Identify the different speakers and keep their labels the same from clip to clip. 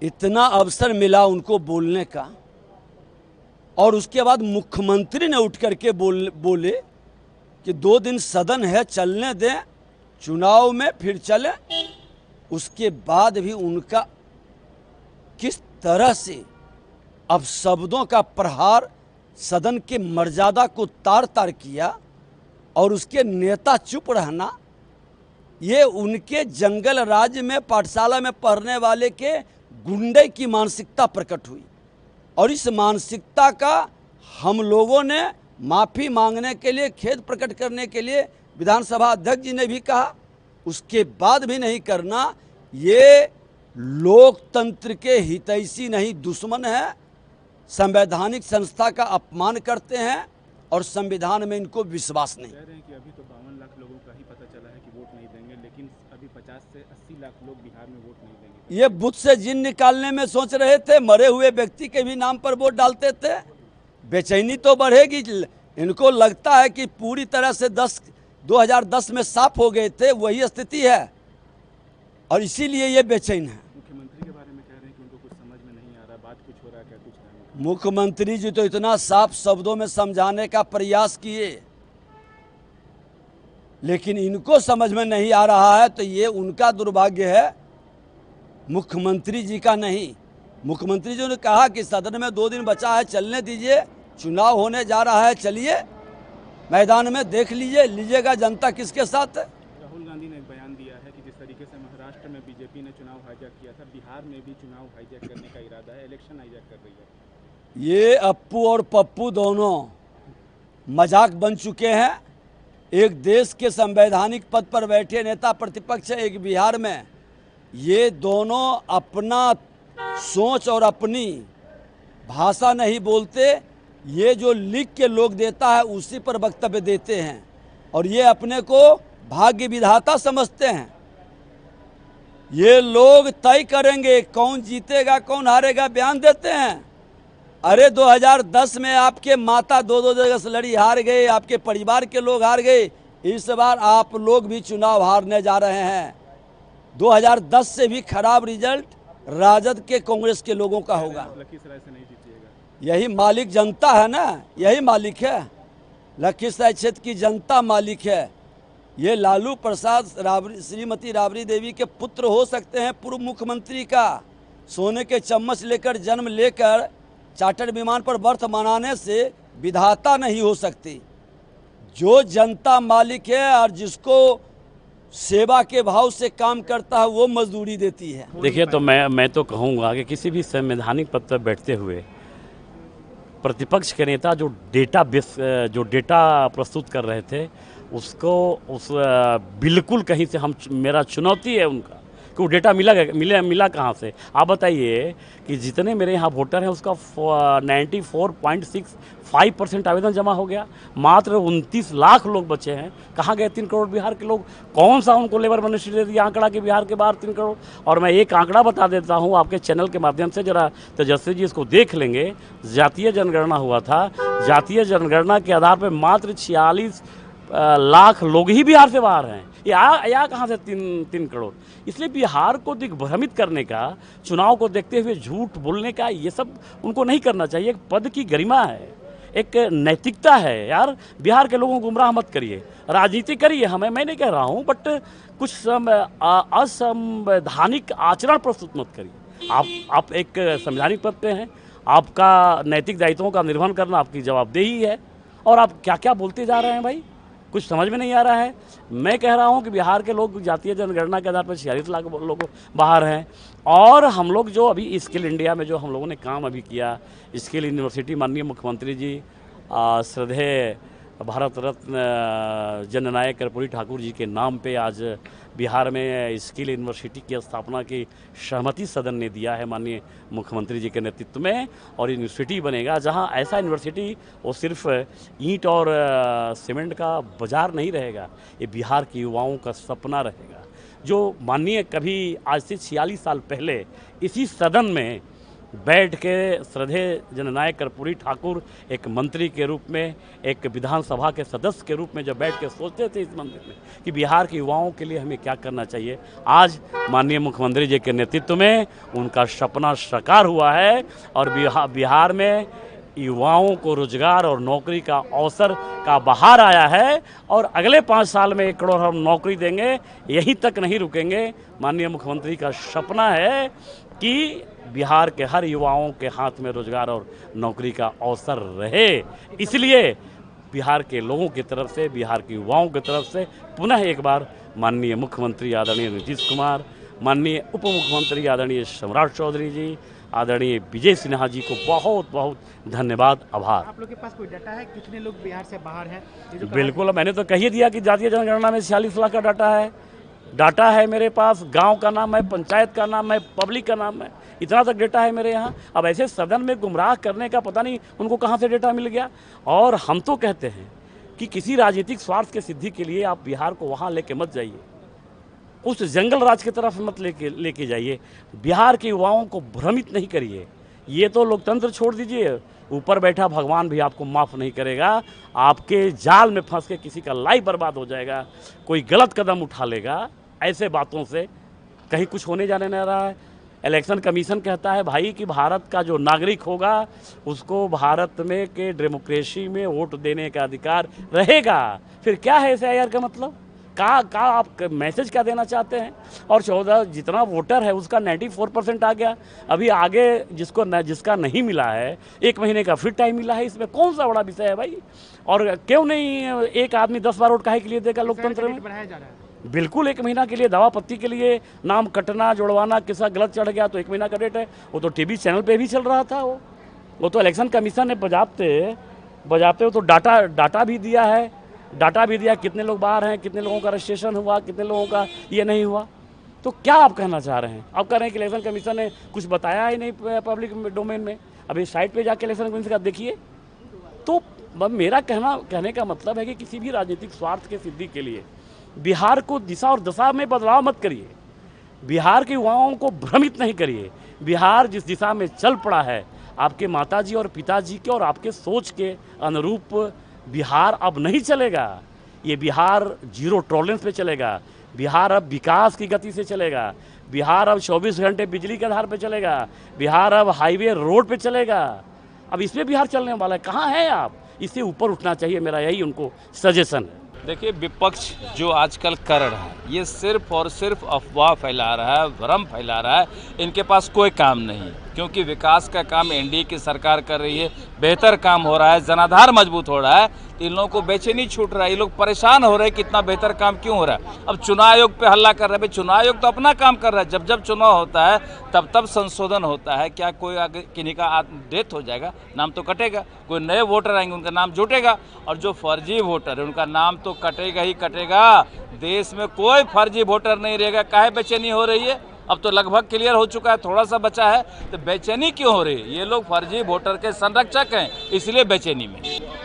Speaker 1: इतना अवसर मिला उनको बोलने का, और उसके बाद मुख्यमंत्री ने उठ करके बोले कि 2 दिन सदन है, चलने दें, चुनाव में फिर चले। उसके बाद भी उनका किस तरह से अब शब्दों का प्रहार सदन के मर्यादा को तार तार किया, और उसके नेता चुप रहना, ये उनके जंगल राज्य में पाठशाला में पढ़ने वाले के गुंडे की मानसिकता प्रकट हुई। और इस मानसिकता का हम लोगों ने माफ़ी मांगने के लिए, खेद प्रकट करने के लिए विधानसभा अध्यक्ष जी ने भी कहा, उसके बाद भी नहीं करना। ये लोकतंत्र के हितैषी नहीं, दुश्मन है, संवैधानिक संस्था का अपमान करते हैं, और संविधान में इनको विश्वास नहीं।
Speaker 2: कह रहे हैं कि अभी तो 52 लाख लोगों का ही पता चला है कि वोट नहीं देंगे, लेकिन अभी 50 से 80 लाख लोग बिहार में वोट नहीं देंगे।
Speaker 1: ये बुत से जिन निकालने में सोच रहे थे, मरे हुए व्यक्ति के भी नाम पर वोट डालते थे। बेचैनी तो बढ़ेगी। इनको लगता है कि पूरी तरह से 2010 में साफ हो गए थे, वही स्थिति है, और इसीलिए ये बेचैन है।
Speaker 2: मुख्यमंत्री के बारे में कह रहे हैं कि उनको कुछ समझ में नहीं आ रहा, बात कुछ हो रहा है, क्या कुछ है?
Speaker 1: मुख्यमंत्री जी तो इतना साफ शब्दों में समझाने का प्रयास किए, लेकिन इनको समझ में नहीं आ रहा है, तो ये उनका दुर्भाग्य है, मुख्यमंत्री जी का नहीं। मुख्यमंत्री जी ने कहा कि सदन में 2 दिन बचा है, चलने दीजिए, चुनाव होने जा रहा है, चलिए मैदान में देख लीजिएगा जनता किसके साथ है।
Speaker 2: राहुल गांधी ने एक बयान दिया है कि जिस तरीके से महाराष्ट्र में बीजेपी ने चुनाव हाईजैक किया था, बिहार में भी चुनाव हाईजैक करने का इरादा है, इलेक्शन हाईजैक कर रही है।
Speaker 1: ये अप्पू और पप्पू दोनों मजाक बन चुके हैं। एक देश के संवैधानिक पद पर बैठे नेता प्रतिपक्ष है, एक बिहार में। ये दोनों अपना सोच और अपनी भाषा नहीं बोलते, ये जो लिख के लोग देता है उसी पर वक्तव्य देते हैं, और ये अपने को भाग्य विधाता समझते हैं। ये लोग तय करेंगे कौन जीतेगा कौन हारेगा, बयान देते हैं। अरे 2010 में आपके माता 2-2 जगह से लड़ी, हार गए, आपके परिवार के लोग हार गए। इस बार आप लोग भी चुनाव हारने जा रहे हैं। 2010 से भी खराब रिजल्ट राजद के, कांग्रेस के लोगों का होगा।
Speaker 2: लखीसराय से नहीं जीतिएगा।
Speaker 1: यही मालिक जनता है ना, यही मालिक है। लखीसराय क्षेत्र की जनता मालिक है। ये लालू प्रसाद श्रीमती राबड़ी देवी के पुत्र हो सकते हैं, पूर्व मुख्यमंत्री का सोने के चम्मच लेकर जन्म लेकर चार्टर्ड विमान पर बर्थ मनाने से विधाता नहीं हो सकती। जो जनता मालिक है और जिसको सेवा के भाव से काम करता है वो मजदूरी देती है।
Speaker 3: देखिए, तो मैं तो कहूँगा कि किसी भी संवैधानिक पद पर बैठते हुए प्रतिपक्ष के नेता जो डेटा प्रस्तुत कर रहे थे उस बिल्कुल कहीं से मेरा चुनौती है उनका कि वो डेटा मिला कहाँ से। आप बताइए कि जितने मेरे यहाँ वोटर हैं उसका 94.65% आवेदन जमा हो गया, मात्र 29 लाख लोग बचे हैं। कहाँ गए 3 करोड़ बिहार के लोग? कौन सा उनको लेबर मिनिस्ट्री दे दिया आंकड़ा कि बिहार के बाहर 3 करोड़? और मैं एक आंकड़ा बता देता हूँ आपके चैनल के माध्यम से, जरा तेजस्वी जी इसको देख लेंगे। जातीय जनगणना हुआ था, जातीय जनगणना के आधार पर मात्र 46 लाख लोग ही बिहार से बाहर हैं। या कहाँ से 3 करोड़? इसलिए बिहार को दिग्भ्रमित करने का, चुनाव को देखते हुए झूठ बोलने का, ये सब उनको नहीं करना चाहिए। एक पद की गरिमा है, एक नैतिकता है यार। बिहार के लोगों को गुमराह मत करिए, राजनीति करिए, मैं नहीं कह रहा हूँ, बट कुछ असंवैधानिक आचरण प्रस्तुत मत करिए। आप एक संवैधानिक पद पे हैं, आपका नैतिक दायित्वों का निर्वहन करना आपकी जवाबदेही है, और आप क्या क्या बोलते जा रहे हैं भाई, कुछ समझ में नहीं आ रहा है। मैं कह रहा हूं कि बिहार के लोग जातीय जनगणना के आधार पर 46 लाख लोग बाहर हैं, और हम लोग जो अभी स्किल इंडिया में जो हम लोगों ने काम अभी किया, स्किल यूनिवर्सिटी, माननीय मुख्यमंत्री जी श्रद्धेय भारत रत्न जननायक कर्पूरी ठाकुर जी के नाम पे आज बिहार में स्किल यूनिवर्सिटी की स्थापना की सहमति सदन ने दिया है माननीय मुख्यमंत्री जी के नेतृत्व में। और यूनिवर्सिटी बनेगा जहां ऐसा यूनिवर्सिटी वो सिर्फ ईंट और सीमेंट का बाजार नहीं रहेगा, ये बिहार के युवाओं का सपना रहेगा। जो माननीय कभी आज से 46 साल पहले इसी सदन में बैठ के श्रद्धेय जननायक कर्पूरी ठाकुर एक मंत्री के रूप में, एक विधानसभा के सदस्य के रूप में जब बैठ के सोचते थे इस मंदिर में कि बिहार के युवाओं के लिए हमें क्या करना चाहिए, आज माननीय मुख्यमंत्री जी के नेतृत्व में उनका सपना साकार हुआ है और बिहार में युवाओं को रोजगार और नौकरी का अवसर का बहार आया है और अगले 5 साल में 1 करोड़ हम नौकरी देंगे, यहीं तक नहीं रुकेंगे। माननीय मुख्यमंत्री का सपना है कि बिहार के हर युवाओं के हाथ में रोजगार और नौकरी का अवसर रहे। इसलिए बिहार के लोगों की तरफ से, बिहार के युवाओं की तरफ से पुनः एक बार माननीय मुख्यमंत्री आदरणीय नीतीश कुमार, माननीय उप मुख्यमंत्री आदरणीय सम्राट चौधरी जी, आदरणीय विजय सिन्हा जी को बहुत बहुत धन्यवाद, आभार।
Speaker 2: आप लोग के पास कोई डाटा है कितने लोग बिहार से बाहर हैं?
Speaker 3: बिल्कुल, मैंने तो कह ही दिया कि जातीय जनगणना में 46 लाख का डाटा है मेरे पास। गांव का नाम है, पंचायत का नाम है, पब्लिक का नाम है, इतना तक डेटा है मेरे यहाँ। अब ऐसे सदन में गुमराह करने का पता नहीं उनको कहाँ से डेटा मिल गया। और हम तो कहते हैं कि किसी राजनीतिक स्वार्थ के सिद्धि के लिए आप बिहार को वहाँ लेके मत जाइए, उस जंगल राज की तरफ मत लेके जाइए। बिहार के युवाओं को भ्रमित नहीं करिए। ये तो लोकतंत्र छोड़ दीजिए, ऊपर बैठा भगवान भी आपको माफ़ नहीं करेगा। आपके जाल में फंस के किसी का लाइफ बर्बाद हो जाएगा, कोई गलत कदम उठा लेगा। ऐसे बातों से कहीं कुछ होने जाने नहीं रहा है। इलेक्शन कमीशन कहता है भाई कि भारत का जो नागरिक होगा उसको भारत में के डेमोक्रेसी में वोट देने का अधिकार रहेगा। फिर क्या है SIR का मतलब? का आप मैसेज क्या देना चाहते हैं? और 14 जितना वोटर है उसका 94% आ गया। अभी आगे जिसका नहीं मिला है, 1 महीने का फिर टाइम मिला है। इसमें कौन सा बड़ा विषय है भाई? और क्यों नहीं एक आदमी 10 बार वोट काहे के लिए देगा लोकतंत्र में?
Speaker 2: बढ़ाया जा रहा है।
Speaker 3: बिल्कुल, 1 महीना के लिए दवा पत्ती के लिए नाम कटना जुड़वाना, किसा गलत चढ़ गया तो 1 महीना का डेट है। वो तो टीवी चैनल पे भी चल रहा था। वो तो इलेक्शन कमीशन ने बजाते हो तो डाटा भी दिया है। कितने लोग बाहर हैं, कितने लोगों का रजिस्ट्रेशन हुआ, कितने लोगों का ये नहीं हुआ। तो क्या आप कहना चाह रहे हैं? आप कह रहे हैं कि इलेक्शन कमीशन ने कुछ बताया ही नहीं पब्लिक डोमेन में। अभी साइट पे जाके इलेक्शन कमीशन का देखिए। तो मेरा कहने का मतलब है कि किसी भी राजनीतिक स्वार्थ के सिद्धि के लिए बिहार को दिशा और दशा में बदलाव मत करिए। बिहार के युवाओं को भ्रमित नहीं करिए। बिहार जिस दिशा में चल पड़ा है, आपके माताजी और पिताजी के और आपके सोच के अनुरूप बिहार अब नहीं चलेगा। ये बिहार 0 टॉलरेंस पे चलेगा। बिहार अब विकास की गति से चलेगा। बिहार अब 24 घंटे बिजली के आधार पे चलेगा। बिहार अब हाईवे रोड पे चलेगा। अब इसमें बिहार चलने वाला है। कहाँ हैं आप? इससे ऊपर उठना चाहिए, मेरा यही उनको सजेशन है।
Speaker 4: देखिए, विपक्ष जो आजकल कर रहा है ये सिर्फ और सिर्फ अफवाह फैला रहा है, भ्रम फैला रहा है। इनके पास कोई काम नहीं, क्योंकि विकास का काम NDA की सरकार कर रही है, बेहतर काम हो रहा है, जनाधार मजबूत हो रहा है। तो इन लोगों को बेचैनी छूट रहा है। ये लोग परेशान हो रहे हैं कि इतना बेहतर काम क्यों हो रहा है। अब चुनाव आयोग पे हल्ला कर रहे हैं। भाई, चुनाव आयोग तो अपना काम कर रहा है। जब चुनाव होता है तब संशोधन होता है। क्या कोई आगे किन्हीं का डेथ हो जाएगा, नाम तो कटेगा। कोई नए वोटर आएंगे, उनका नाम जुटेगा। और जो फर्जी वोटर है उनका नाम तो कटेगा ही कटेगा। देश में कोई फर्जी वोटर नहीं रहेगा। काहे बेचैनी हो रही है? अब तो लगभग क्लियर हो चुका है, थोड़ा सा बचा है। तो बेचैनी क्यों हो रही है? ये लोग फर्जी वोटर के संरक्षक हैं, इसलिए बेचैनी में।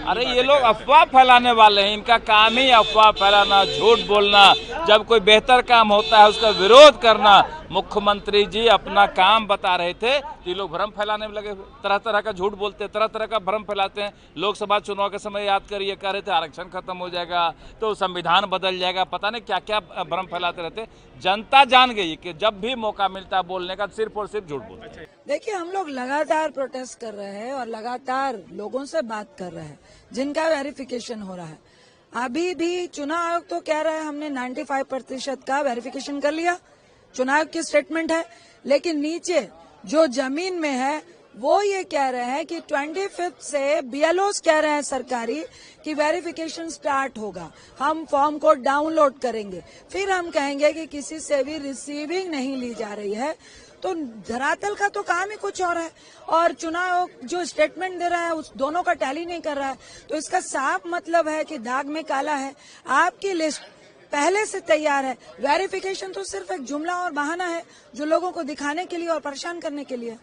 Speaker 4: अरे ये लोग अफवाह फैलाने वाले हैं। इनका काम ही अफवाह फैलाना, झूठ बोलना। जब कोई बेहतर काम होता है उसका विरोध करना। मुख्यमंत्री जी अपना काम बता रहे थे तो ये लोग भ्रम फैलाने में लगे। तरह तरह का झूठ बोलते हैं, तरह तरह का भ्रम फैलाते हैं। लोकसभा चुनाव के समय याद करिए, कह रहे थे आरक्षण खत्म हो जाएगा तो संविधान बदल जाएगा, पता नहीं क्या क्या भ्रम फैलाते रहते। जनता जान गई कि जब भी मौका मिलता है बोलने का, सिर्फ और सिर्फ झूठ बोलते हैं।
Speaker 5: देखिए, हम लोग लगातार प्रोटेस्ट कर रहे हैं और लगातार लोगों से बात कर रहे हैं जिनका वेरिफिकेशन हो रहा है। अभी भी चुनाव आयोग तो कह रहा है हमने 95% का वेरिफिकेशन कर लिया, चुनाव आयोग की स्टेटमेंट है। लेकिन नीचे जो जमीन में है वो ये कह रहे हैं कि 25 से BLOs कह रहे हैं सरकारी कि वेरिफिकेशन स्टार्ट होगा। हम फॉर्म को डाउनलोड करेंगे, फिर हम कहेंगे कि किसी से भी रिसीविंग नहीं ली जा रही है। तो धरातल का तो काम ही कुछ और है और चुनाव आयोग जो स्टेटमेंट दे रहा है उस दोनों का टैली नहीं कर रहा है। तो इसका साफ मतलब है कि दाग में काला है। आपकी लिस्ट पहले से तैयार है। वेरिफिकेशन तो सिर्फ एक जुमला और बहाना है जो लोगों को दिखाने के लिए और परेशान करने के लिए।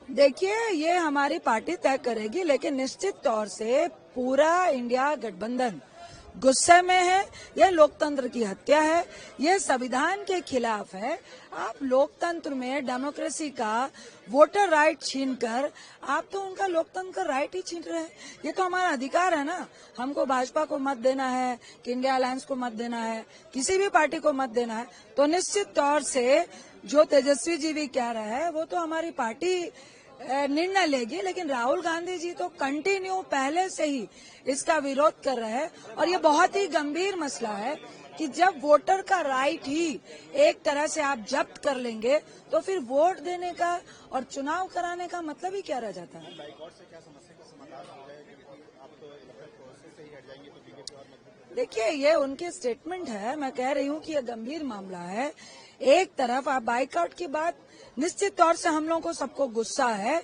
Speaker 5: देखिए, ये हमारी पार्टी तय करेगी, लेकिन निश्चित तौर से पूरा इंडिया गठबंधन गुस्से में है, यह लोकतंत्र की हत्या है, यह संविधान के खिलाफ है। आप लोकतंत्र में डेमोक्रेसी का वोटर राइट छीनकर आप तो उनका लोकतंत्र का राइट ही छीन रहे हैं। ये तो हमारा अधिकार है ना, हमको भाजपा को मत देना है कि इंडिया अलायंस को मत देना है, किसी भी पार्टी को मत देना है, तो निश्चित तौर से जो तेजस्वी जी भी कह रहे हैं वो तो हमारी पार्टी निर्णय लेगी। लेकिन राहुल गांधी जी तो कंटिन्यू पहले से ही इसका विरोध कर रहे हैं और ये बहुत ही गंभीर मसला है कि जब वोटर का राइट ही एक तरह से आप जब्त कर लेंगे तो फिर वोट देने का और चुनाव कराने का मतलब ही क्या रह जाता है। देखिए, ये उनके स्टेटमेंट है, मैं कह रही हूँ कि ये गंभीर मामला है। एक तरफ आप बाइकआउट की बात, निश्चित तौर से हम लोगों को सबको गुस्सा है,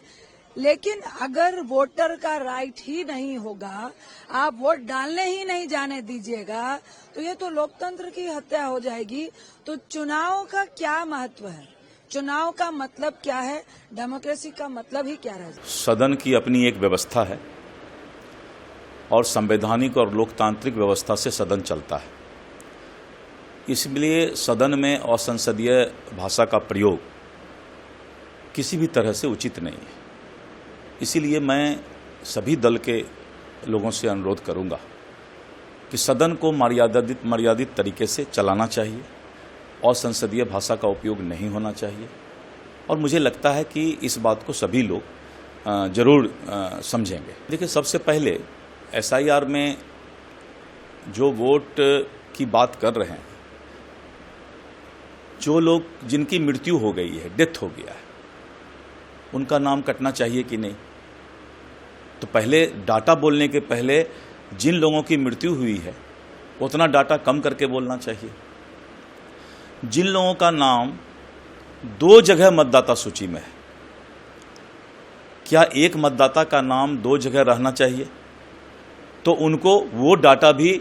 Speaker 5: लेकिन अगर वोटर का राइट ही नहीं होगा, आप वोट डालने ही नहीं जाने दीजिएगा, तो ये तो लोकतंत्र की हत्या हो जाएगी। तो चुनाव का क्या महत्व है, चुनाव का मतलब क्या है, डेमोक्रेसी का मतलब ही क्या है।
Speaker 6: सदन की अपनी एक व्यवस्था है और संवैधानिक और लोकतांत्रिक व्यवस्था से सदन चलता है। इसलिए सदन में असंसदीय भाषा का प्रयोग किसी भी तरह से उचित नहीं है। इसीलिए मैं सभी दल के लोगों से अनुरोध करूंगा कि सदन को मर्यादित तरीके से चलाना चाहिए और संसदीय भाषा का उपयोग नहीं होना चाहिए। और मुझे लगता है कि इस बात को सभी लोग जरूर समझेंगे। देखिए, सबसे पहले SIR में जो वोट की बात कर रहे हैं, जो लोग जिनकी मृत्यु हो गई है, डेथ हो गया है, उनका नाम कटना चाहिए कि नहीं? तो पहले डाटा बोलने के पहले जिन लोगों की मृत्यु हुई है उतना डाटा कम करके बोलना चाहिए। जिन लोगों का नाम 2 जगह मतदाता सूची में है, क्या एक मतदाता का नाम 2 जगह रहना चाहिए? तो उनको वो डाटा भी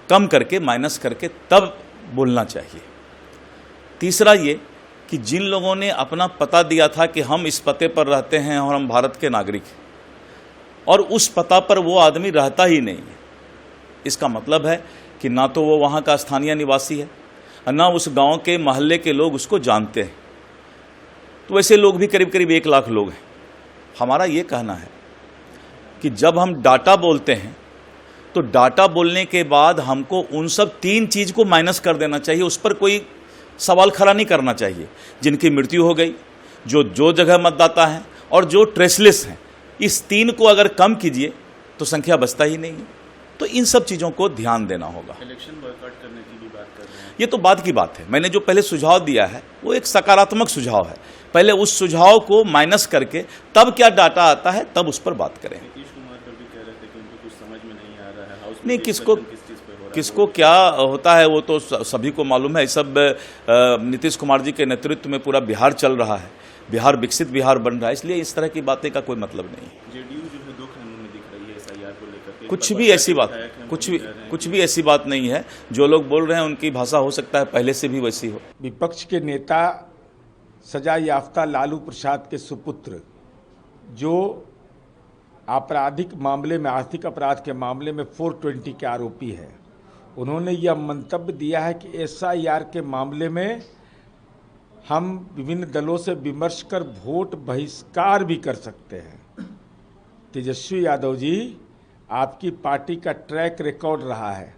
Speaker 6: कम करके, माइनस करके तब बोलना चाहिए। तीसरा ये कि जिन लोगों ने अपना पता दिया था कि हम इस पते पर रहते हैं और हम भारत के नागरिक हैं, और उस पता पर वो आदमी रहता ही नहीं है, इसका मतलब है कि ना तो वो वहाँ का स्थानीय निवासी है और ना उस गांव के मोहल्ले के लोग उसको जानते हैं। तो वैसे लोग भी करीब करीब 1 लाख लोग हैं। हमारा ये कहना है कि जब हम डाटा बोलते हैं तो डाटा बोलने के बाद हमको उन सब 3 चीज को माइनस कर देना चाहिए, उस पर कोई सवाल खड़ा नहीं करना चाहिए। जिनकी मृत्यु हो गई, जो जगह मतदाता हैं और जो ट्रेसलेस हैं, इस 3 को अगर कम कीजिए तो संख्या बचता ही नहीं है। तो इन सब चीज़ों को ध्यान देना होगा।
Speaker 2: इलेक्शन बॉयकॉट करने की भी बात कर रहे हैं।
Speaker 6: ये तो बाद की बात है। मैंने जो पहले सुझाव दिया है वो एक सकारात्मक सुझाव है। पहले उस सुझाव को माइनस करके तब क्या डाटा आता है तब उस पर बात करें।
Speaker 2: नीतीश कुमार पर भी कह रहे थे कि उनको कुछ समझ में नहीं आ रहा है। हाउस में
Speaker 6: नहीं,
Speaker 2: किस चीज़ पे हो रहा है,
Speaker 6: किसको क्या होता है वो तो सभी को मालूम है। सब नीतीश कुमार जी के नेतृत्व में पूरा बिहार चल रहा है, बिहार विकसित बिहार बन रहा है, इसलिए इस तरह की बातें का कोई मतलब नहीं है।
Speaker 2: जेडीयू जो है 2 खानों में दिख रही है SIR को लेकर के।
Speaker 6: कुछ भी ऐसी बात नहीं है। जो लोग बोल रहे हैं उनकी भाषा हो सकता है पहले से भी वैसी हो।
Speaker 7: विपक्ष के नेता सजा याफ्ता लालू प्रसाद के सुपुत्र, जो आपराधिक मामले में, आर्थिक अपराध के मामले में 420 के आरोपी है, उन्होंने यह मंतव्य दिया है कि SIR के मामले में हम विभिन्न दलों से विमर्श कर वोट बहिष्कार भी कर सकते हैं। तेजस्वी यादव जी, आपकी पार्टी का ट्रैक रिकॉर्ड रहा है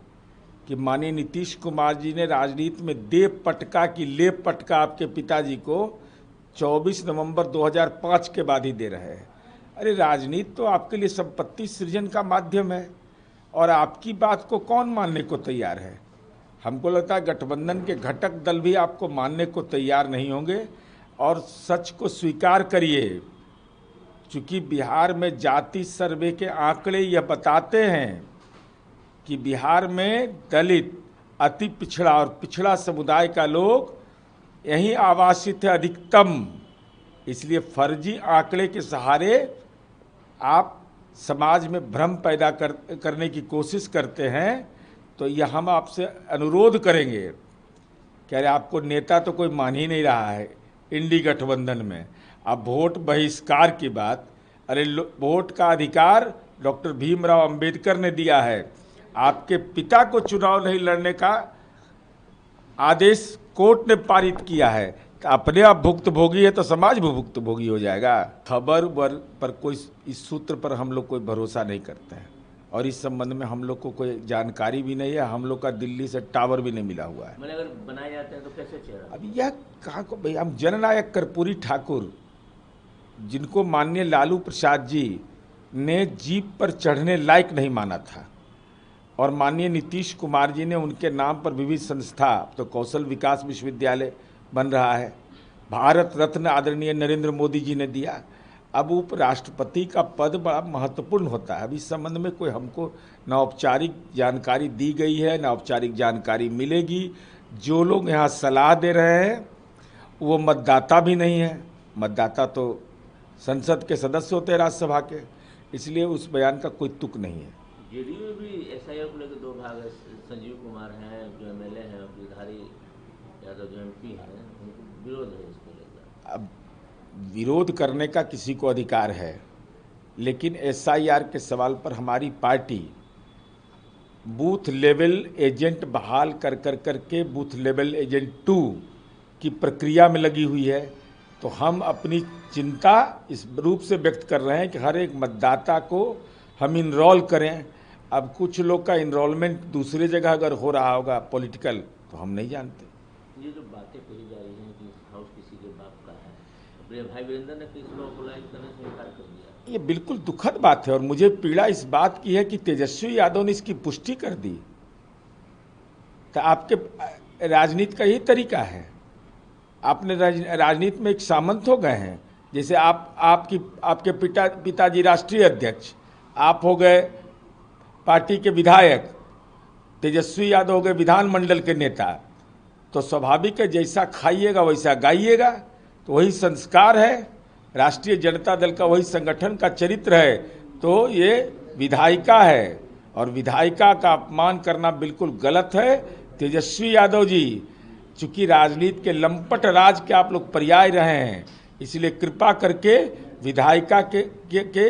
Speaker 7: कि माननीय नीतीश कुमार जी ने राजनीति में लेप पटका आपके पिताजी को 24 नवंबर 2005 के बाद ही दे रहे हैं। अरे, राजनीति तो आपके लिए संपत्ति सृजन का माध्यम है और आपकी बात को कौन मानने को तैयार है? हमको लगता है गठबंधन के घटक दल भी आपको मानने को तैयार नहीं होंगे। और सच को स्वीकार करिए, चूँकि बिहार में जाति सर्वे के आंकड़े यह बताते हैं कि बिहार में दलित, अति पिछड़ा और पिछड़ा समुदाय का लोग यहीं आवासित है अधिकतम। इसलिए फर्जी आंकड़े के सहारे आप समाज में भ्रम पैदा करने की कोशिश करते हैं। तो यह हम आपसे अनुरोध करेंगे, कह रहे आपको नेता तो कोई मान ही नहीं रहा है इंडी गठबंधन में। अब वोट बहिष्कार की बात, अरे वोट का अधिकार डॉक्टर भीमराव अंबेडकर ने दिया है। आपके पिता को चुनाव नहीं लड़ने का आदेश कोर्ट ने पारित किया है, तो अपने आप भुक्तभोगी है तो समाज भी भुक्तभोगी हो जाएगा। खबर पर कोई इस सूत्र पर हम लोग कोई भरोसा नहीं करते हैं और इस संबंध में हम लोग को कोई जानकारी भी नहीं है। हम लोग का दिल्ली से टावर भी नहीं मिला हुआ है।
Speaker 8: मैंने अगर बनाए जाते हैं तो कैसे चेहरा?
Speaker 7: अब यह कहाँ को भाई, हम जननायक कर्पूरी ठाकुर जिनको माननीय लालू प्रसाद जी ने जीप पर चढ़ने लायक नहीं माना था और माननीय नीतीश कुमार जी ने उनके नाम पर विविध संस्था, तो कौशल विकास विश्वविद्यालय बन रहा है, भारत रत्न आदरणीय नरेंद्र मोदी जी ने दिया। अब उपराष्ट्रपति का पद बड़ा महत्वपूर्ण होता है। अब इस संबंध में कोई हमको न औपचारिक जानकारी दी गई है न औपचारिक जानकारी मिलेगी। जो लोग यहाँ सलाह दे रहे हैं वो मतदाता भी नहीं है। मतदाता तो संसद के सदस्य होते हैं राज्यसभा के, इसलिए उस बयान का कोई तुक नहीं है।
Speaker 8: जेडीयू में भी एसआईआर को लेकर दो भाग है। संजीव कुमार हैं जो एमएलए हैं, गिरधारी यादव जो एमपी हैं, उनको विरोध है इसको लेकर।
Speaker 7: अब विरोध करने का किसी को अधिकार है, लेकिन एसआईआर के सवाल पर हमारी पार्टी बूथ लेवल एजेंट बहाल कर के बूथ लेवल एजेंट 2 की प्रक्रिया में लगी हुई है। तो हम अपनी चिंता इस रूप से व्यक्त कर रहे हैं कि हर एक मतदाता को हम इनरोल करें। अब कुछ लोग का इनरोलमेंट दूसरी जगह अगर हो रहा होगा पॉलिटिकल, तो हम नहीं जानते।
Speaker 8: ये जो बातें कही जा रही हैं कि हाउस किसी के बाप का है, अपने भाई वीरेंद्र ने इसको अपोलाइज करने से इनकार कर दिया।
Speaker 7: ये बिल्कुल दुखद बात है और मुझे पीड़ा इस बात की है कि तेजस्वी यादव ने इसकी पुष्टि कर दी। तो आपके राजनीति का यही तरीका है। आपने राजनीति में एक सामंत हो गए हैं। जैसे आपके पिताजी राष्ट्रीय अध्यक्ष, आप हो गए पार्टी के विधायक, तेजस्वी यादव हो गए विधानमंडल के नेता। तो स्वाभाविक है जैसा खाइएगा वैसा गाइएगा, तो वही संस्कार है। राष्ट्रीय जनता दल का वही संगठन का चरित्र है। तो ये विधायिका है और विधायिका का अपमान करना बिल्कुल गलत है। तेजस्वी यादव जी, चूंकि राजनीति के लंपट राज के आप लोग पर्याय रहे हैं, इसलिए कृपा करके विधायिका के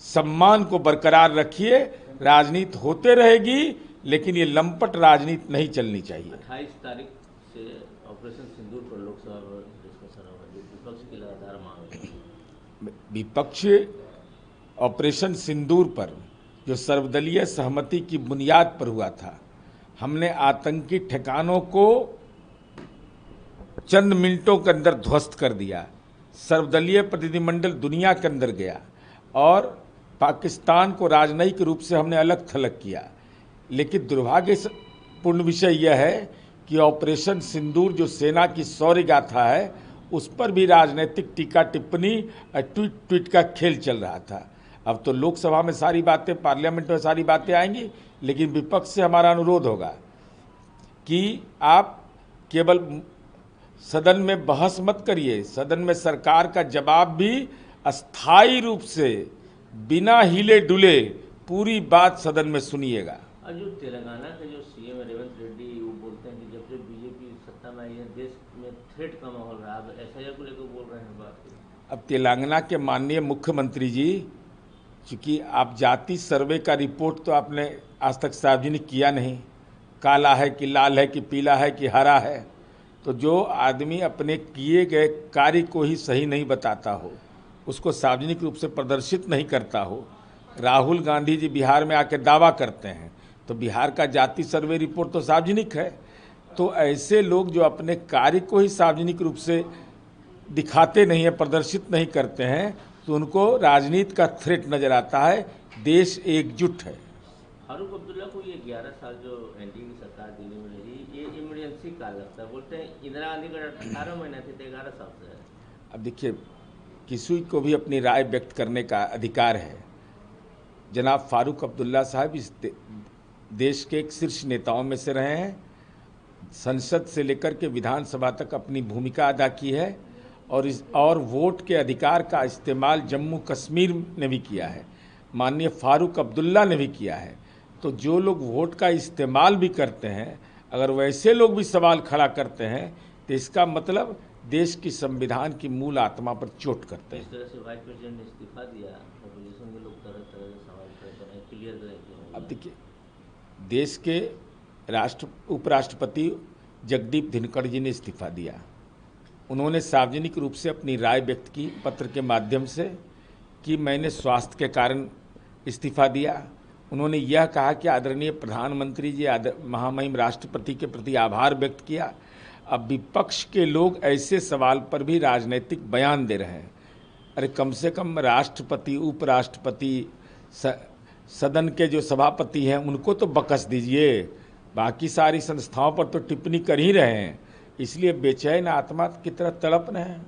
Speaker 7: सम्मान को बरकरार रखिए। राजनीति होते रहेगी, लेकिन ये लंपट राजनीति नहीं चलनी चाहिए।
Speaker 8: 28 तारीख से ऑपरेशन सिंदूर पर लोकसभा में डिस्कशन होगा, जो विपक्ष की लगातार मांग है।
Speaker 7: विपक्ष ऑपरेशन सिंदूर पर जो सर्वदलीय सहमति की बुनियाद पर हुआ था, हमने आतंकी ठिकानों को चंद मिनटों के अंदर ध्वस्त कर दिया। सर्वदलीय प्रतिनिधिमंडल दुनिया के अंदर गया और पाकिस्तान को राजनयिक रूप से हमने अलग थलग किया। लेकिन दुर्भाग्यपूर्ण विषय यह है कि ऑपरेशन सिंदूर जो सेना की शौर्य गाथा है, उस पर भी राजनीतिक टीका टिप्पणी और ट्वीट का खेल चल रहा था। अब तो लोकसभा में सारी बातें, पार्लियामेंट में सारी बातें आएंगी, लेकिन विपक्ष से हमारा अनुरोध होगा कि आप केवल सदन में बहस मत करिए, सदन में सरकार का जवाब भी अस्थायी रूप से बिना हिले डुले पूरी बात सदन में सुनिएगा।
Speaker 8: और जो तेलंगाना के जो सीएम रेवंत रेड्डी, वो बोलते हैं कि जब से बीजेपी सत्ता में आई है देश में थ्रेट का माहौल रहा है, एसआईआर को लेकर बोल रहे हैं बात।
Speaker 7: अब तेलंगाना के माननीय मुख्यमंत्री जी, चूँकि आप जाति सर्वे का रिपोर्ट तो आपने आज तक सार्वजनिक किया नहीं, काला है कि लाल है कि पीला है कि हरा है, तो जो आदमी अपने किए गए कार्य को ही सही नहीं बताता हो, उसको सार्वजनिक रूप से प्रदर्शित नहीं करता हो। राहुल गांधी जी बिहार में आके दावा करते हैं, तो बिहार का जाति सर्वे रिपोर्ट तो सार्वजनिक है। तो ऐसे लोग जो अपने कार्य को ही सार्वजनिक रूप से दिखाते नहीं है, प्रदर्शित नहीं करते हैं, तो उनको राजनीति का थ्रेट नजर आता है। देश एकजुट है।
Speaker 8: फारूक अब्दुल्ला को ये 11 साल जो एनडीए की सरकार दिल्ली में रही, ये इमरजेंसी काल लगता है। बोलते हैं इंदिरा गांधी का 18 महीना थे, 11 साल से है।
Speaker 7: अब देखिए, किसी को भी अपनी राय व्यक्त करने का अधिकार है। जनाब फारूक अब्दुल्ला साहब इस देश के एक शीर्ष नेताओं में से रहे हैं। संसद से लेकर के विधानसभा तक अपनी भूमिका अदा की है और वोट के अधिकार का इस्तेमाल जम्मू कश्मीर ने भी किया है, माननीय फारूक अब्दुल्ला ने भी किया है। तो जो लोग वोट का इस्तेमाल भी करते हैं, अगर वैसे लोग भी सवाल खड़ा करते हैं, तो इसका मतलब देश की संविधान की मूल आत्मा पर चोट करते हैं।
Speaker 8: इस तरह से वाइस प्रेसिडेंट ने इस्तीफा दिया, अपोजिशन के लोग तरह तरह के सवाल करते हैं, क्लियर करें।
Speaker 7: अब देखिए, देश के उपराष्ट्रपति जगदीप धनखड़ जी ने इस्तीफा दिया। उन्होंने सार्वजनिक रूप से अपनी राय व्यक्त की पत्र के माध्यम से कि मैंने स्वास्थ्य के कारण इस्तीफा दिया। उन्होंने यह कहा कि आदरणीय प्रधानमंत्री जी महामहिम राष्ट्रपति के प्रति आभार व्यक्त किया। अब विपक्ष के लोग ऐसे सवाल पर भी राजनीतिक बयान दे रहे हैं। अरे कम से कम राष्ट्रपति, उपराष्ट्रपति, सदन के जो सभापति हैं उनको तो बकस दीजिए, बाकी सारी संस्थाओं पर तो टिप्पणी कर ही रहे हैं। इसलिए बेचैन आत्मा की तरह तड़प रहे हैं।